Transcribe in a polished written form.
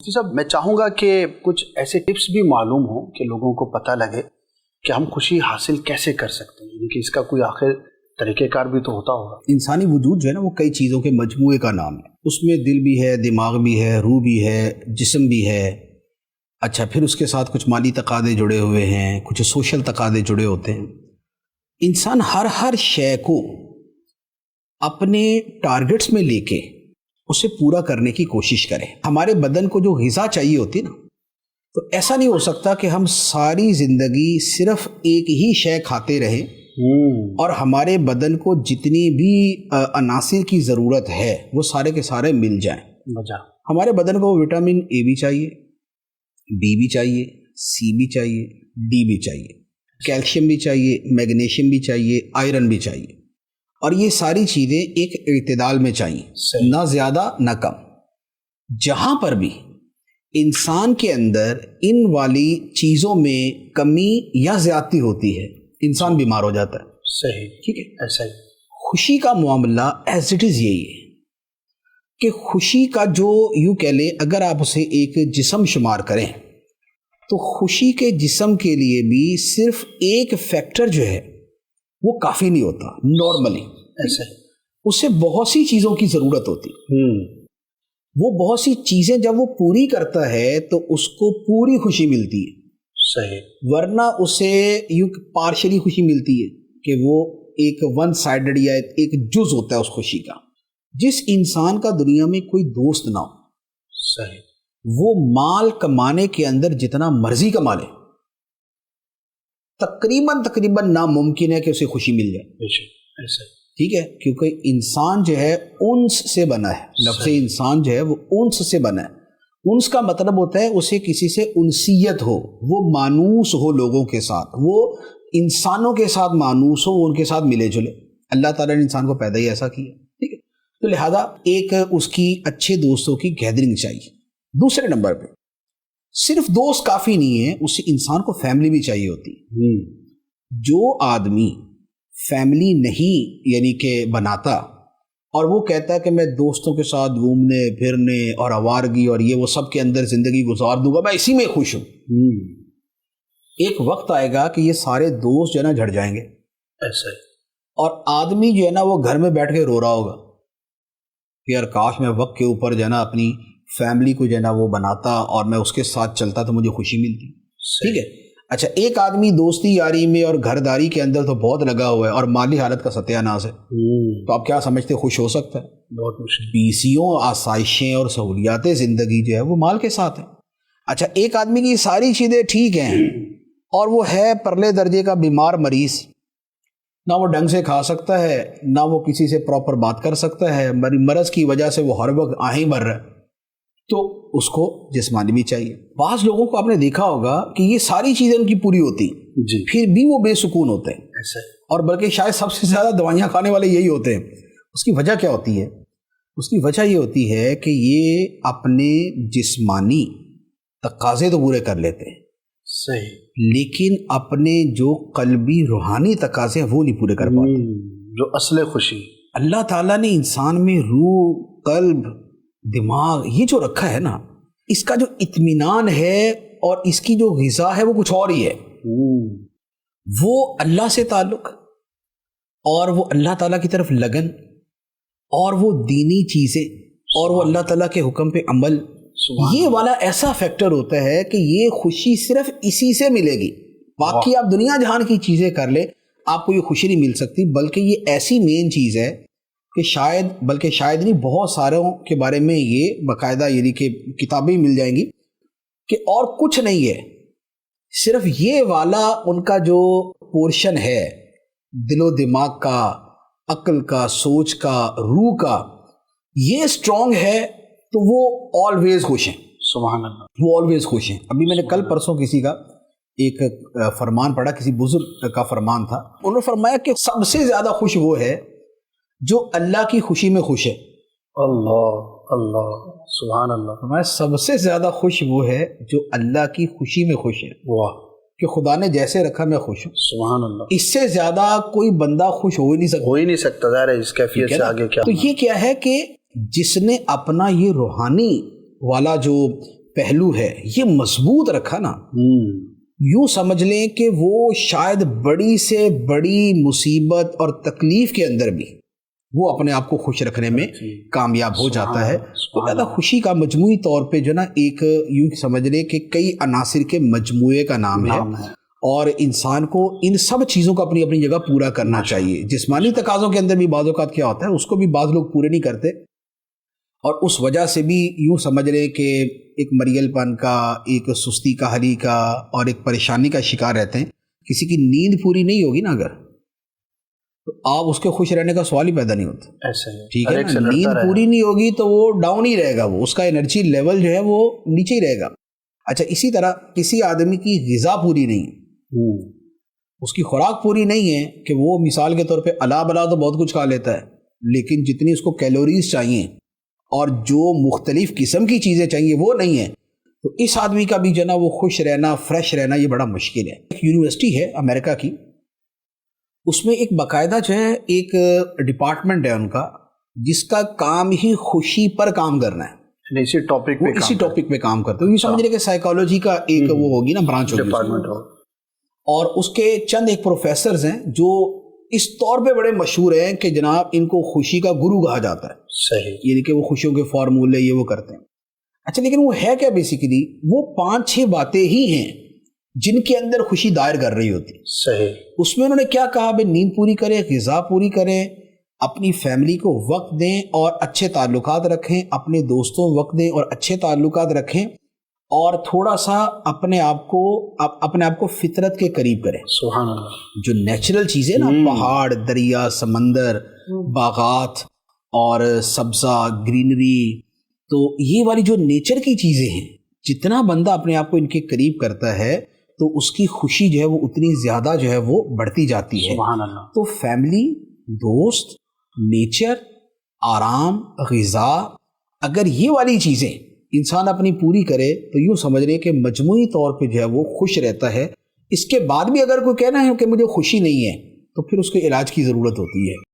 مفتی صاحب میں چاہوں گا کہ کچھ ایسے ٹپس بھی معلوم ہوں کہ لوگوں کو پتہ لگے کہ ہم خوشی حاصل کیسے کر سکتے ہیں، یعنی کہ اس کا کوئی آخر طریقہ کار بھی تو ہوتا ہوگا۔ انسانی وجود جو ہے نا وہ کئی چیزوں کے مجموعے کا نام ہے، اس میں دل بھی ہے، دماغ بھی ہے، روح بھی ہے، جسم بھی ہے۔ اچھا، پھر اس کے ساتھ کچھ مالی تقاضے جڑے ہوئے ہیں، کچھ سوشل تقاضے جڑے ہوتے ہیں۔ انسان ہر شے کو اپنے ٹارگٹس میں لے کے اسے پورا کرنے کی کوشش کرے۔ ہمارے بدن کو جو غذا چاہیے ہوتی نا، تو ایسا نہیں ہو سکتا کہ ہم ساری زندگی صرف ایک ہی شے کھاتے رہیں اور ہمارے بدن کو جتنی بھی عناصر کی ضرورت ہے وہ سارے کے سارے مل جائیں۔ ہمارے بدن کو وٹامن اے بھی چاہیے، بی بھی چاہیے، سی بھی چاہیے، ڈی بھی چاہیے، کیلشیم بھی چاہیے، میگنیشیم بھی چاہیے، آئرن بھی چاہیے، اور یہ ساری چیزیں ایک اعتدال میں چاہیے، نہ زیادہ نہ کم۔ جہاں پر بھی انسان کے اندر ان والی چیزوں میں کمی یا زیادتی ہوتی ہے، انسان بیمار ہو جاتا ہے۔ صحیح، ٹھیک ہے، ایسا ہی خوشی کا معاملہ ایز اٹ از یہی ہے کہ خوشی کا جو یوں کہہ لیں، اگر آپ اسے ایک جسم شمار کریں تو خوشی کے جسم کے لیے بھی صرف ایک فیکٹر جو ہے وہ کافی نہیں ہوتا نارملی، ایسا ہی اسے بہت سی چیزوں کی ضرورت ہوتی۔ وہ بہت سی چیزیں جب وہ پوری کرتا ہے تو اس کو پوری خوشی ملتی ہے۔ صحیح، ورنہ اسے یوں پارشلی خوشی ملتی ہے کہ وہ ایک ون سائیڈڈ یا ایک جز ہوتا ہے اس خوشی کا۔ جس انسان کا دنیا میں کوئی دوست نہ ہو، صحیح، وہ مال کمانے کے اندر جتنا مرضی کما لے، تقریباً ناممکن ہے کہ اسے خوشی مل جائے۔ ایسا ہی ٹھیک ہے، کیونکہ انسان جو ہے انس سے بنا ہے، لفظ انسان جو ہے وہ انس سے بنا ہے۔ انس کا مطلب ہوتا ہے اسے کسی سے انسیت ہو، وہ مانوس ہو لوگوں کے ساتھ، وہ انسانوں کے ساتھ مانوس ہو، ان کے ساتھ ملے جلے۔ اللہ تعالیٰ نے انسان کو پیدا ہی ایسا کیا، ٹھیک ہے، تو لہذا ایک اس کی اچھے دوستوں کی گیدرنگ چاہیے۔ دوسرے نمبر پہ صرف دوست کافی نہیں ہے، اس انسان کو فیملی بھی چاہیے ہوتی ہے۔ جو آدمی فیملی نہیں یعنی کہ بناتا اور وہ کہتا ہے کہ میں دوستوں کے ساتھ گھومنے پھرنے اور آوارگی اور یہ وہ سب کے اندر زندگی گزار دوں گا، میں اسی میں خوش ہوں، ایک وقت آئے گا کہ یہ سارے دوست جو ہے نا جھڑ جائیں گے، ایسا ہی اور آدمی جو ہے نا وہ گھر میں بیٹھ کے رو رہا ہوگا کہ یار کاش میں وقت کے اوپر جو ہے نا اپنی فیملی کو جو ہے نا وہ بناتا اور میں اس کے ساتھ چلتا تو مجھے خوشی ملتی۔ ٹھیک ہے، اچھا، ایک آدمی دوستی یاری میں اور گھرداری کے اندر تو بہت لگا ہوا ہے اور مالی حالت کا ستیہ ناز ہے، تو آپ کیا سمجھتے خوش ہو سکتا ہے؟ بہت مشکل۔ پیسیوں، آسائشیں اور سہولیات زندگی جو ہے وہ مال کے ساتھ ہیں۔ اچھا، ایک آدمی کی ساری چیزیں ٹھیک ہیں اور وہ ہے پرلے درجے کا بیمار مریض، نہ وہ ڈھنگ سے کھا سکتا ہے، نہ وہ کسی سے پراپر بات کر سکتا ہے، مرض کی وجہ سے وہ ہر وقت آہیں بھر رہا ہے، تو اس کو جسمانی بھی چاہیے۔ بعض لوگوں کو آپ نے دیکھا ہوگا کہ یہ ساری چیزیں ان کی پوری ہوتی جی، پھر بھی وہ بے سکون ہوتے ہیں، ایسا ہی اور بلکہ شاید سب سے زیادہ دوائیاں کھانے والے یہی ہوتے ہیں۔ اس کی وجہ کیا ہوتی ہے؟ اس کی وجہ یہ ہوتی ہے کہ یہ اپنے جسمانی تقاضے تو پورے کر لیتے ہیں، صحیح، لیکن اپنے جو قلبی روحانی تقاضے ہیں وہ نہیں پورے کر پاتے۔ جو اصل خوشی اللہ تعالیٰ نے انسان میں روح، قلب، دماغ یہ جو رکھا ہے نا، اس کا جو اطمینان ہے اور اس کی جو غذا ہے وہ کچھ اور ہی ہے۔ وہ اللہ سے تعلق اور وہ اللہ تعالیٰ کی طرف لگن اور وہ دینی چیزیں اور وہ اللہ تعالیٰ کے حکم پہ عمل، یہ والا ایسا فیکٹر ہوتا ہے کہ یہ خوشی صرف اسی سے ملے گی۔ باقی آپ دنیا جہان کی چیزیں کر لیں، آپ کو یہ خوشی نہیں مل سکتی، بلکہ یہ ایسی مین چیز ہے کہ بلکہ شاید نہیں، بہت ساروں کے بارے میں یہ باقاعدہ یعنی کہ کتابیں مل جائیں گی کہ اور کچھ نہیں ہے، صرف یہ والا ان کا جو پورشن ہے دل و دماغ کا، عقل کا، سوچ کا، روح کا، یہ اسٹرانگ ہے تو وہ آلویز خوش ہیں۔ سبحان اللہ، وہ آلویز خوش ہیں۔ ابھی میں نے کل پرسوں کسی کا ایک فرمان پڑھا، کسی بزرگ کا فرمان تھا، انہوں نے فرمایا کہ سب سے زیادہ خوش وہ ہے جو اللہ کی خوشی میں خوش ہے۔ اللہ اللہ، سبحان اللہ، فرمایا سب سے زیادہ خوش وہ ہے جو اللہ کی خوشی میں خوش ہے، واہ، کہ خدا نے جیسے رکھا میں خوش ہوں۔ سبحان اللہ، اس سے زیادہ کوئی بندہ خوش ہو ہی نہیں سکتا، ظاہر ہے اس کیفیت سے آگے کیا۔ تو یہ کیا ہے کہ جس نے اپنا یہ روحانی والا جو پہلو ہے یہ مضبوط رکھا نا، یوں سمجھ لیں کہ وہ شاید بڑی سے بڑی مصیبت اور تکلیف کے اندر بھی وہ اپنے آپ کو خوش رکھنے میں کامیاب ہو جاتا ہے۔ تو زیادہ خوشی کا مجموعی طور پہ جو نا ایک یوں سمجھ لیں کہ کئی عناصر کے مجموعے کا نام ہے، اور انسان کو ان سب چیزوں کو اپنی اپنی جگہ پورا کرنا چاہیے۔ جسمانی تقاضوں کے اندر بھی بعض اوقات کیا ہوتا ہے اس کو بھی بعض لوگ پورے نہیں کرتے، اور اس وجہ سے بھی یوں سمجھ لیں کہ ایک مریل پن کا، ایک سستی کاہلی کا اور ایک پریشانی کا شکار رہتے ہیں۔ کسی کی نیند پوری نہیں ہوگی نا اگر، تو آپ اس کے خوش رہنے کا سوال ہی پیدا نہیں ہوتا، ایسا ہی ٹھیک ہے نا؟ نیند پوری نہیں ہوگی تو وہ ڈاؤن ہی رہے گا، وہ اس کا انرجی لیول جو ہے وہ نیچے ہی رہے گا۔ اچھا اسی طرح کسی آدمی کی غذا پوری نہیں ہے، اس کی خوراک پوری نہیں ہے کہ وہ مثال کے طور پہ الا بلا تو بہت کچھ کھا لیتا ہے، لیکن جتنی اس کو کیلوریز چاہیے اور جو مختلف قسم کی چیزیں چاہیے وہ نہیں ہے، تو اس آدمی کا بھی جو نا وہ خوش رہنا، فریش رہنا یہ بڑا مشکل ہے۔ ایک یونیورسٹی ہے امریکہ کی، اس میں ایک باقاعدہ جو ہے ایک ڈپارٹمنٹ ہے ان کا جس کا کام ہی خوشی پر کام کرنا ہے، اسی ٹاپک پہ کام کرتے ہیں۔ یہ سمجھ رہے کہ سائیکالوجی کا ایک وہ ہوگی نا برانچ ہوگی، اور اس کے چند ایک پروفیسرز ہیں جو اس طور پہ بڑے مشہور ہیں کہ جناب ان کو خوشی کا گرو کہا جاتا ہے، صحیح، یعنی کہ وہ خوشیوں کے فارمولے یہ وہ کرتے ہیں۔ اچھا لیکن وہ ہے کیا بیسیکلی؟ وہ 5-6 باتیں ہی ہیں جن کے اندر خوشی دائر کر رہی ہوتی، صحیح۔ اس میں انہوں نے کیا کہا؟ بھائی نیند پوری کریں، غذا پوری کریں، اپنی فیملی کو وقت دیں اور اچھے تعلقات رکھیں، اپنے دوستوں وقت دیں اور اچھے تعلقات رکھیں، اور تھوڑا سا اپنے آپ کو فطرت کے قریب کریں۔ سبحان اللہ۔ جو نیچرل چیزیں نا، پہاڑ، دریا، سمندر، باغات اور سبزہ، گرینری، تو یہ والی جو نیچر کی چیزیں ہیں، جتنا بندہ اپنے آپ کو ان کے قریب کرتا ہے تو اس کی خوشی جو ہے وہ اتنی زیادہ جو ہے وہ بڑھتی جاتی ہے۔ سبحان اللہ۔ تو فیملی، دوست، نیچر، آرام، غذا، اگر یہ والی چیزیں انسان اپنی پوری کرے تو یوں سمجھ رہے کہ مجموعی طور پہ جو ہے وہ خوش رہتا ہے۔ اس کے بعد بھی اگر کوئی کہنا ہے کہ مجھے خوشی نہیں ہے تو پھر اس کے علاج کی ضرورت ہوتی ہے۔